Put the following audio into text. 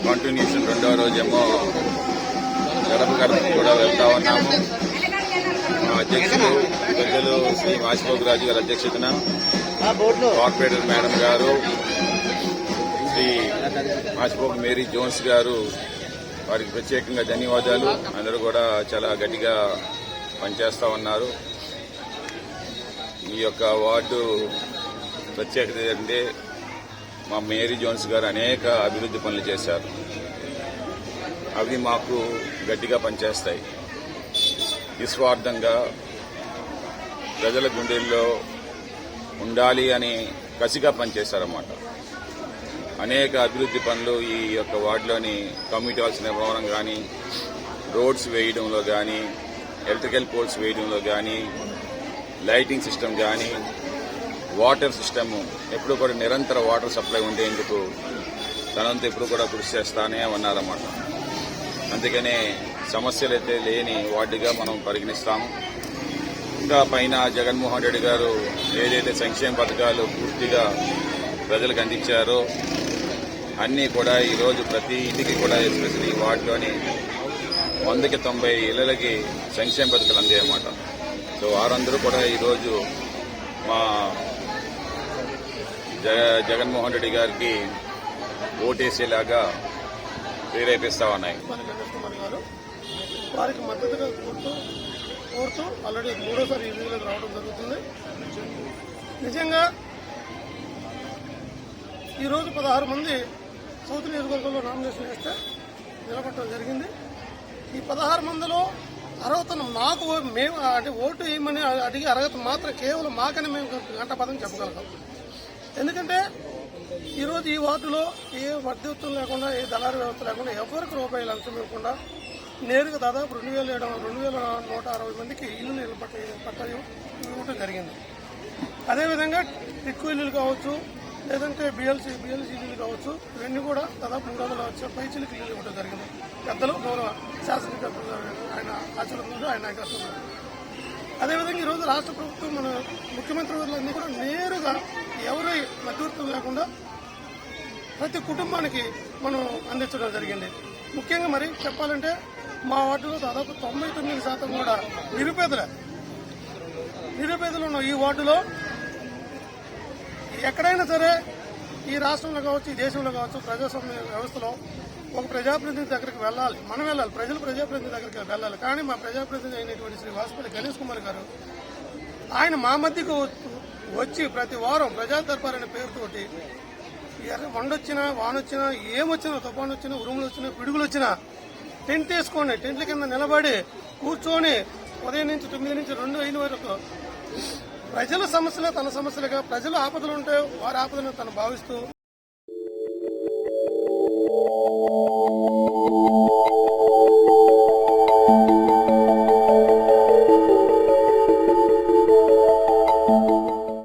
Continuation రెండవ రోజేమో గడప గడప కూడా వెళ్తా ఉన్నాము. మా అధ్యక్షులు పెద్దలు శ్రీ మాసిపోకరాజు గారి అధ్యక్షతన కార్పొరేటర్ మేడం గారు, శ్రీ మాసిపోక మేరీ జోన్స్ గారు, వారికి ప్రత్యేకంగా ధన్యవాదాలు. అందరూ కూడా చాలా గట్టిగా పనిచేస్తా ఉన్నారు. ఈ యొక్క వార్డు ప్రత్యేకత ఏంటంటే మా మేరీ జోన్స్ గారు అనేక అభివృద్ధి పనులు చేశారు. అవి మాకు గట్టిగా పనిచేస్తాయి. నిస్వార్థంగా ప్రజల గుండెల్లో ఉండాలి అని కసిగా పనిచేశారన్నమాట. అనేక అభివృద్ధి పనులు ఈ యొక్క వార్డులోని కమ్యూనిటీ హాల్స్ నిర్మాణం కానీ, రోడ్స్ వేయడంలో కానీ, ఎలక్ట్రికల్ పోల్స్ వేయడంలో కానీ, లైటింగ్ సిస్టమ్ కానీ, వాటర్ సిస్టమ్ ఎప్పుడు కూడా నిరంతర వాటర్ సప్లై ఉండేందుకు తనంతా ఎప్పుడు కూడా కృషి చేస్తానే ఉన్నారన్నమాట. అందుకనే సమస్యలైతే లేని వార్డుగా మనం పరిగణిస్తాము. ఇంకా పైన జగన్మోహన్ రెడ్డి గారు ఏదైతే సంక్షేమ పథకాలు పూర్తిగా ప్రజలకు అందించారో అన్నీ కూడా ఈరోజు ప్రతి ఇంటికి కూడా ఎస్పెషల్లీ ఈ వార్డులోని 100కి 90 ఇళ్లకి సంక్షేమ పథకాలు అందాయన్నమాట. సో వారందరూ కూడా ఈరోజు మా జగన్మోహన్ రెడ్డి గారికి ఓటేసేలాగా ప్రేరేపిస్తా ఉన్నాయి. వారికి మద్దతుగా కోరుతూ ఆల్రెడీ 3వ ఈవీలోకి రావడం జరుగుతుంది. నిజంగా ఈరోజు 16 మంది సౌత్ నియోజకవర్గంలో నామినేషన్ వేస్తే నిలబడటం జరిగింది. ఈ 16 మందిలో అర్హతను మాకు మేము అంటే ఓటు వేయమని అడిగే అర్హత మాత్రం కేవలం మాకని మేము గంటపదం చెప్పగలుగుతాం. ఎందుకంటే ఈరోజు ఈ వార్డులో ఏ మధ్యవర్తులు లేకుండా, ఏ దళారీ వ్యవస్థ లేకుండా, ఎవరికి రూపాయలు లంచం ఇవ్వకుండా నేరుగా దాదాపు 2160 మందికి ఇల్లు పట్టాలు ఇవ్వడం జరిగింది. అదేవిధంగా టిక్కు ఇల్లులు కావచ్చు, లేదంటే బిఎల్సీ ఇల్లులు కావచ్చు, ఇవన్నీ కూడా దాదాపు 300 పైచీలకు ఇల్లు ఇవ్వడం జరిగింది. పెద్దలు గౌరవ శాసనసభ్యులు ఆయన ఆచరణలో ఆయన నాయకత్వంలో. అదేవిధంగా ఈరోజు రాష్ట్ర ప్రభుత్వం మన ముఖ్యమంత్రి వర్లన్నీ కూడా నేరుగా ఎవరు మధ్యవర్తులు లేకుండా ప్రతి కుటుంబానికి మనం అందించడం జరిగింది. ముఖ్యంగా మరి చెప్పాలంటే మా వార్డులో దాదాపు 99% కూడా నిరుపేదలు ఉన్న ఈ వార్డులో ఎక్కడైనా సరే ఈ రాష్ట్రంలో కావచ్చు, ఈ దేశంలో కావచ్చు, ప్రజాస్వామ్య వ్యవస్థలో ఒక ప్రజాప్రతినిధి దగ్గరికి వెళ్ళాలి, మనం వెళ్ళాలి, ప్రజాప్రతినిధి దగ్గరికి వెళ్ళాలి. కానీ మా ప్రజాప్రతినిధి అయినటువంటి శ్రీ వాసుపల్లి గణేష్ కుమార్ గారు ఆయన మా మధ్యకు వచ్చి ప్రతి వారం ప్రజా దర్బార్ అనే పేరుతోటి వండొచ్చినా, వానొచ్చినా, ఏమొచ్చినా, తుఫాను వచ్చినా, ఉరుములు వచ్చినా, పిడుగులు వచ్చినా టెంట్ వేసుకొని టెంట్ల కింద నిలబడి కూర్చొని ఉదయం నుంచి 9 నుంచి 2 అయిన వరకు ప్రజల సమస్యలే తన సమస్యలుగా, ప్రజల ఆపదలు ఉంటే వారి ఆపదలను తను భావిస్తూ